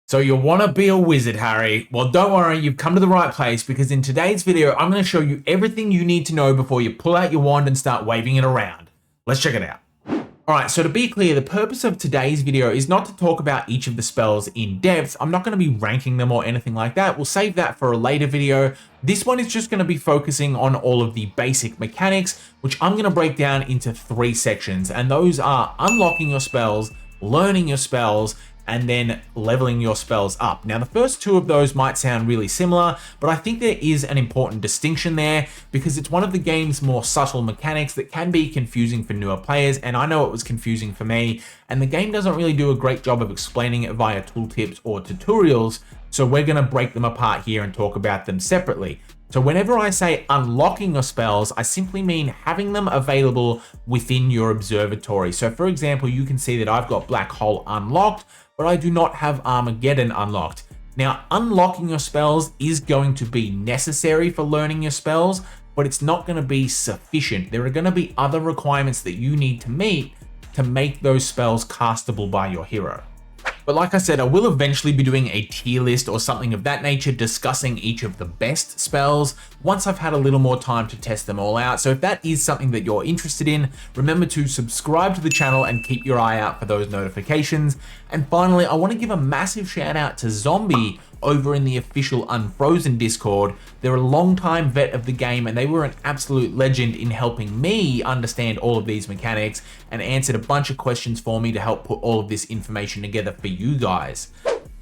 So you want to be a wizard, Harry? Well, don't worry, you've come to the right place because in today's video, I'm going to show you everything you need to know before you pull out your wand and start waving it around. Let's check it out. Alright, so to be clear, the purpose of today's video is not to talk about each of the spells in depth. I'm not going to be ranking them or anything like that. We'll save that for a later video. This one is just going to be focusing on all of the basic mechanics, which I'm going to break down into 3 sections. And those are unlocking your spells, learning your spells, and then leveling your spells up. Now, the first 2 of those might sound really similar, but I think there is an important distinction there because it's one of the game's more subtle mechanics that can be confusing for newer players, and I know it was confusing for me, and the game doesn't really do a great job of explaining it via tooltips or tutorials, so we're gonna break them apart here and talk about them separately. So whenever I say unlocking your spells, I simply mean having them available within your observatory. So for example, you can see that I've got Black Hole unlocked, but I do not have Armageddon unlocked. Now, unlocking your spells is going to be necessary for learning your spells, but it's not going to be sufficient. There are going to be other requirements that you need to meet to make those spells castable by your hero. But like I said, I will eventually be doing a tier list or something of that nature discussing each of the best spells once I've had a little more time to test them all out. So if that is something that you're interested in, remember to subscribe to the channel and keep your eye out for those notifications. And finally, I want to give a massive shout out to Zombie over in the official Unfrozen Discord. They're a long-time vet of the game and they were an absolute legend in helping me understand all of these mechanics and answered a bunch of questions for me to help put all of this information together for you guys.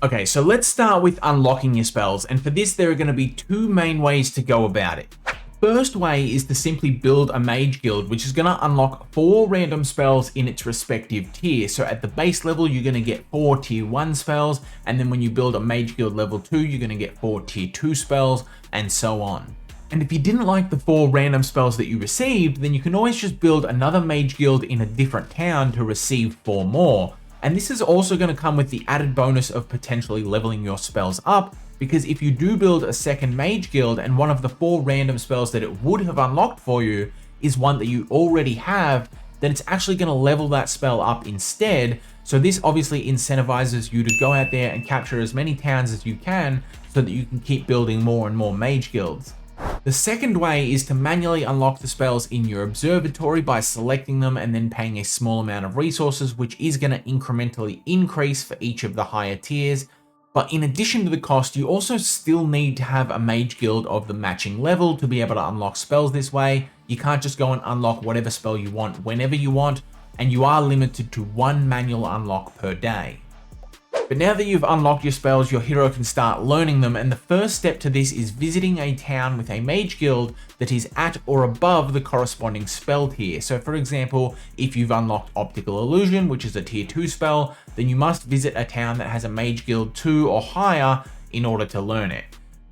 Okay, so let's start with unlocking your spells, and for this there are going to be 2 main ways to go about it. First way is to simply build a mage guild, which is going to unlock 4 random spells in its respective tier. So at the base level, you're going to get 4 tier 1 spells. And then when you build a mage guild level 2, you're going to get 4 tier 2 spells and so on. And if you didn't like the 4 random spells that you received, then you can always just build another mage guild in a different town to receive 4 more. And this is also going to come with the added bonus of potentially leveling your spells up, because if you do build a second mage guild and one of the 4 random spells that it would have unlocked for you is one that you already have, then it's actually going to level that spell up instead. So this obviously incentivizes you to go out there and capture as many towns as you can so that you can keep building more and more mage guilds. The second way is to manually unlock the spells in your observatory by selecting them and then paying a small amount of resources, which is going to incrementally increase for each of the higher tiers. But in addition to the cost, you also still need to have a mage guild of the matching level to be able to unlock spells this way. You can't just go and unlock whatever spell you want whenever you want, and you are limited to 1 manual unlock per day. But now that you've unlocked your spells, your hero can start learning them, and the first step to this is visiting a town with a mage guild that is at or above the corresponding spell tier. So for example, if you've unlocked Optical Illusion, which is a tier 2 spell, then you must visit a town that has a mage guild 2 or higher in order to learn it.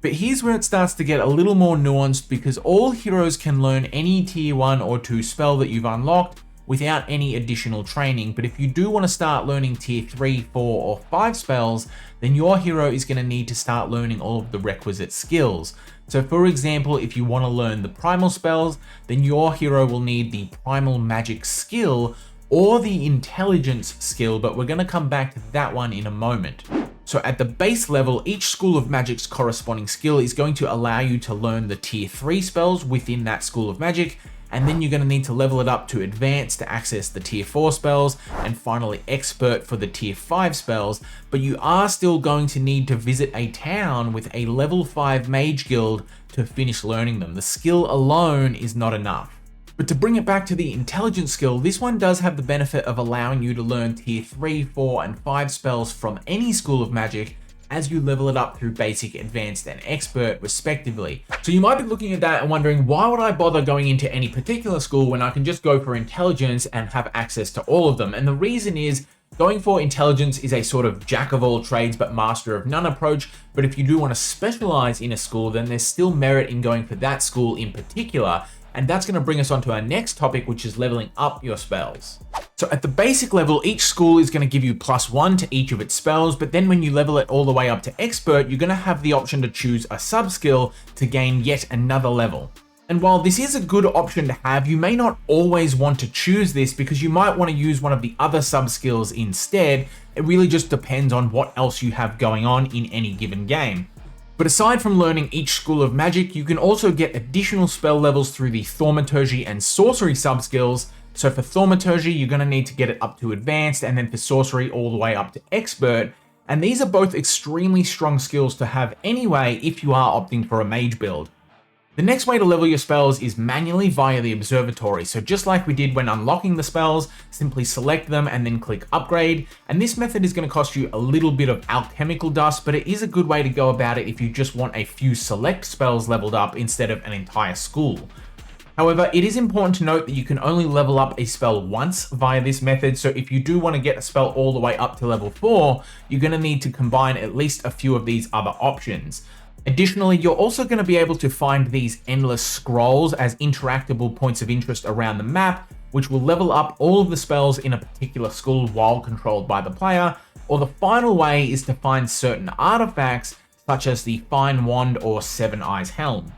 But here's where it starts to get a little more nuanced, because all heroes can learn any tier 1 or 2 spell that you've unlocked without any additional training. But if you do want to start learning tier 3, 4 or 5 spells, then your hero is going to need to start learning all of the requisite skills. So for example, if you want to learn the primal spells, then your hero will need the primal magic skill or the intelligence skill, but we're going to come back to that one in a moment. So at the base level, each school of magic's corresponding skill is going to allow you to learn the tier 3 spells within that school of magic, and then you're going to need to level it up to advanced to access the tier 4 spells, and finally expert for the tier 5 spells. But you are still going to need to visit a town with a level 5 mage guild to finish learning them. The skill alone is not enough. But to bring it back to the intelligence skill, this one does have the benefit of allowing you to learn tier 3, 4 and 5 spells from any school of magic as you level it up through basic, advanced and expert respectively. So you might be looking at that and wondering, why would I bother going into any particular school when I can just go for intelligence and have access to all of them? And the reason is, going for intelligence is a sort of jack of all trades but master of none approach. But if you do want to specialize in a school, then there's still merit in going for that school in particular. And that's going to bring us on to our next topic, which is leveling up your spells. So at the basic level, each school is going to give you +1 to each of its spells, but then when you level it all the way up to expert, you're going to have the option to choose a sub-skill to gain yet another level. And while this is a good option to have, you may not always want to choose this because you might want to use one of the other sub skills instead. It really just depends on what else you have going on in any given game. But aside from learning each school of magic, you can also get additional spell levels through the Thaumaturgy and Sorcery sub skills. So for Thaumaturgy, you're going to need to get it up to Advanced, and then for Sorcery all the way up to Expert. And these are both extremely strong skills to have anyway if you are opting for a mage build. The next way to level your spells is manually via the observatory. So just like we did when unlocking the spells, simply select them and then click upgrade. And this method is going to cost you a little bit of alchemical dust, but it is a good way to go about it if you just want a few select spells leveled up instead of an entire school. However, it is important to note that you can only level up a spell once via this method, so if you do want to get a spell all the way up to level 4, you're going to need to combine at least a few of these other options. Additionally, you're also going to be able to find these endless scrolls as interactable points of interest around the map, which will level up all of the spells in a particular school while controlled by the player. Or the final way is to find certain artifacts, such as the Fine Wand or Seven Eyes Helm.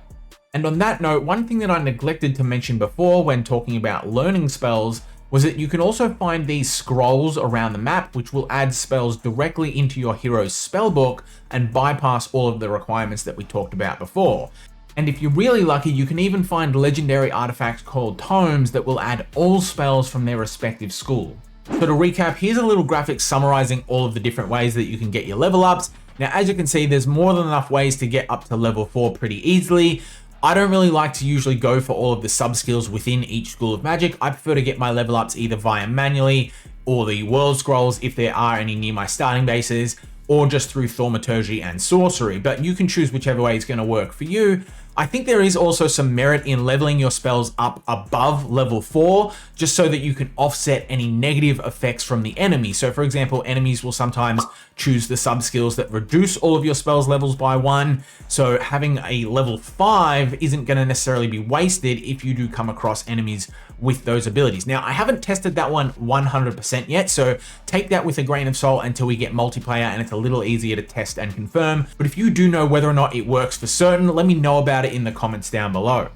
And on that note, one thing that I neglected to mention before when talking about learning spells was that you can also find these scrolls around the map, which will add spells directly into your hero's spellbook and bypass all of the requirements that we talked about before. And if you're really lucky, you can even find legendary artifacts called tomes that will add all spells from their respective school. So to recap, here's a little graphic summarizing all of the different ways that you can get your level ups. Now, as you can see, there's more than enough ways to get up to level 4 pretty easily. I don't really like to usually go for all of the sub skills within each school of magic. I prefer to get my level ups either via manually or the world scrolls if there are any near my starting bases, or just through Thaumaturgy and Sorcery, but you can choose whichever way is going to work for you. I think there is also some merit in leveling your spells up above level 4, just so that you can offset any negative effects from the enemy. So for example, enemies will sometimes choose the sub skills that reduce all of your spells levels by 1. So having a level 5 isn't going to necessarily be wasted if you do come across enemies with those abilities. Now, I haven't tested that one 100% yet, so take that with a grain of salt until we get multiplayer and it's a little easier to test and confirm. But if you do know whether or not it works for certain, let me know about it in the comments down below.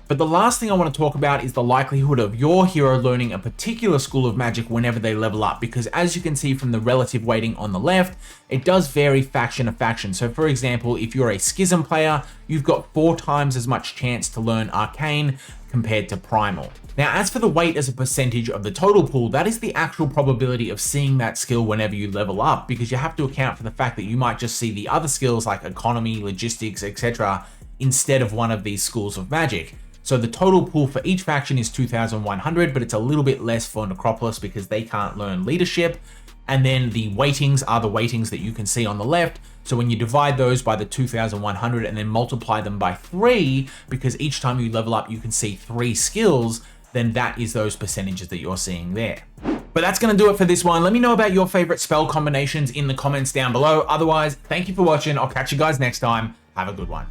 But the last thing I want to talk about is the likelihood of your hero learning a particular school of magic whenever they level up, because as you can see from the relative weighting on the left, it does vary faction to faction. So for example, if you're a Schism player, you've got 4 times as much chance to learn Arcane compared to Primal. Now, as for the weight as a percentage of the total pool, that is the actual probability of seeing that skill whenever you level up, because you have to account for the fact that you might just see the other skills like economy, logistics, etc. instead of one of these schools of magic. So the total pool for each faction is 2,100, but it's a little bit less for Necropolis because they can't learn leadership. And then the weightings are the weightings that you can see on the left. So when you divide those by the 2,100 and then multiply them by 3, because each time you level up, you can see 3 skills, then that is those percentages that you're seeing there. But that's going to do it for this one. Let me know about your favorite spell combinations in the comments down below. Otherwise, thank you for watching. I'll catch you guys next time. Have a good one.